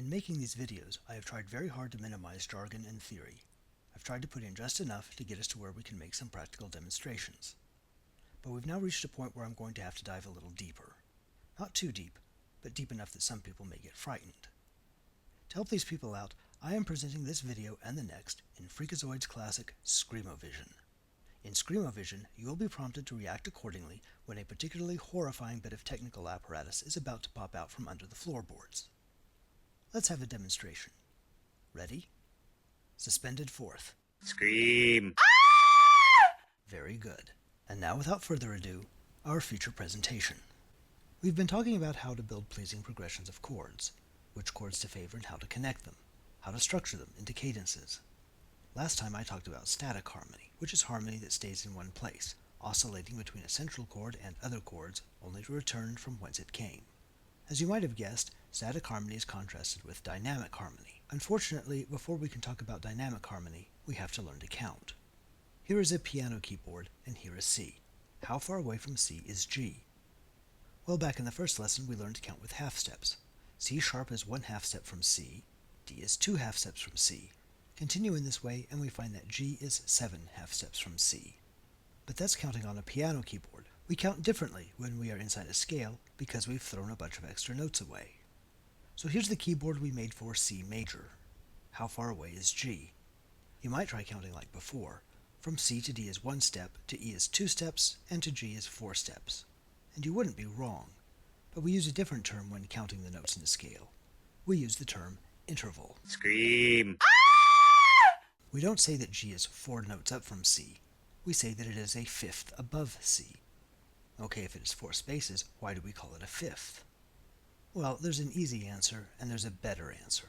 In making these videos, I have tried very hard to minimize jargon and theory. I've tried to put in just enough to get us to where we can make some practical demonstrations. But we've now reached a point where I'm going to have to dive a little deeper. Not too deep, but deep enough that some people may get frightened. To help these people out, I am presenting this video and the next in Freakazoid's classic Screamo-Vision. In Screamo-Vision, you will be prompted to react accordingly when a particularly horrifying bit of technical apparatus is about to pop out from under the floorboards. Let's have a demonstration. Ready? Suspended fourth. Scream! Very good. And now, without further ado, our feature presentation. We've been talking about how to build pleasing progressions of chords, which chords to favor and how to connect them, how to structure them into cadences. Last time I talked about static harmony, which is harmony that stays in one place, oscillating between a central chord and other chords, only to return from whence it came. As you might have guessed, static harmony is contrasted with dynamic harmony. Unfortunately, before we can talk about dynamic harmony, we have to learn to count. Here is a piano keyboard, and here is C. How far away from C is G? Well, back in the first lesson, we learned to count with half steps. C sharp is 1/2 step from C, D is 2/2 steps from C. Continue in this way, and we find that G is 7/2 steps from C. But that's counting on a piano keyboard. We count differently when we are inside a scale because we've thrown a bunch of extra notes away. So here's the keyboard we made for C major. How far away is G? You might try counting like before. From C to D is 1 step, to E is 2 steps, and to G is 4 steps. And you wouldn't be wrong, but we use a different term when counting the notes in a scale. We use the term interval. Scream! We don't say that G is 4 notes up from C. We say that it is a fifth above C. Okay, if it is 4 spaces, why do we call it a fifth? Well, there's an easy answer and there's a better answer.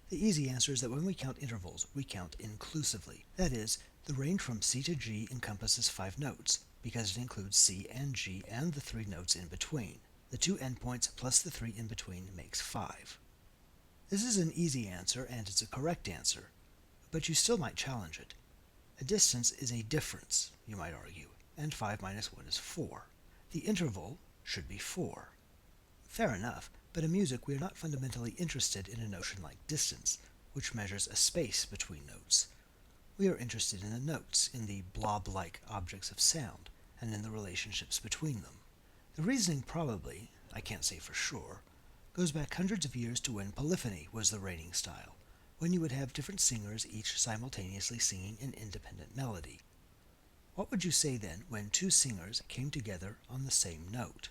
The easy answer is that when we count intervals, we count inclusively. That is, the range from C to G encompasses 5 notes, because it includes C and G and the 3 notes in between. The 2 endpoints plus the 3 in between makes 5. This is an easy answer and it's a correct answer, but you still might challenge it. A distance is a difference, you might argue, and 5 minus 1 is 4. The interval should be 4. Fair enough, but in music we are not fundamentally interested in a notion like distance, which measures a space between notes. We are interested in the notes, in the blob-like objects of sound, and in the relationships between them. The reasoning probably, I can't say for sure, goes back hundreds of years to when polyphony was the reigning style, when you would have different singers each simultaneously singing an independent melody. What would you say then when 2 singers came together on the same note?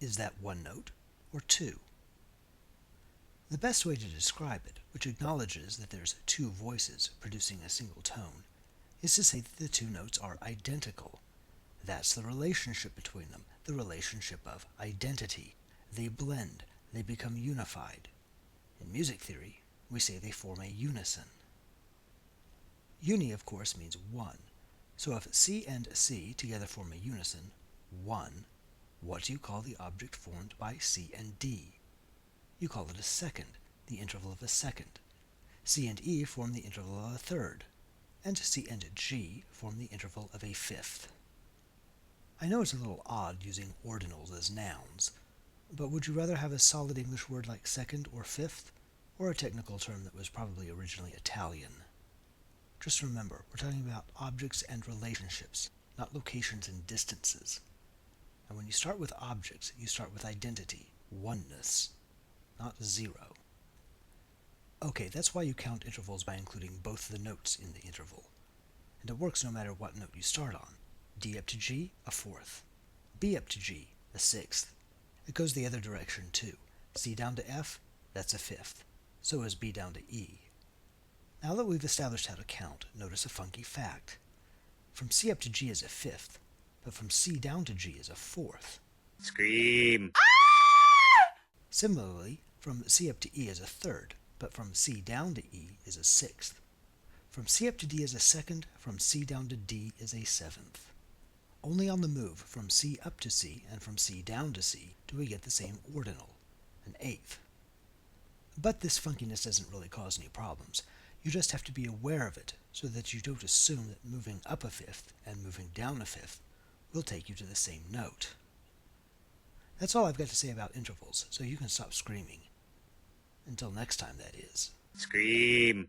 Is that 1 note or 2? The best way to describe it, which acknowledges that there's 2 voices producing a single tone, is to say that the 2 notes are identical. That's the relationship between them, the relationship of identity. They blend, they become unified. In music theory, we say they form a unison. Uni, of course, means 1. So if C and C together form a unison, 1, what do you call the object formed by C and D? You call it a second, the interval of a second. C and E form the interval of a third, and C and G form the interval of a fifth. I know it's a little odd using ordinals as nouns, but would you rather have a solid English word like second or fifth, or a technical term that was probably originally Italian? Just remember, we're talking about objects and relationships, not locations and distances. And when you start with objects, you start with identity, oneness, not 0. Okay, that's why you count intervals by including both the notes in the interval. And it works no matter what note you start on. D up to G, a 4th. B up to G, a 6th. It goes the other direction too. C down to F, that's a 5th. So is B down to E. Now that we've established how to count, notice a funky fact. From C up to G is a 5th, but from C down to G is a 4th. Scream! Similarly, from C up to E is a 3rd, but from C down to E is a 6th. From C up to D is a 2nd, from C down to D is a 7th. Only on the move from C up to C and from C down to C do we get the same ordinal, an 8th. But this funkiness doesn't really cause any problems. You just have to be aware of it so that you don't assume that moving up a fifth and moving down a fifth will take you to the same note. That's all I've got to say about intervals, so you can stop screaming. Until next time, that is. Scream.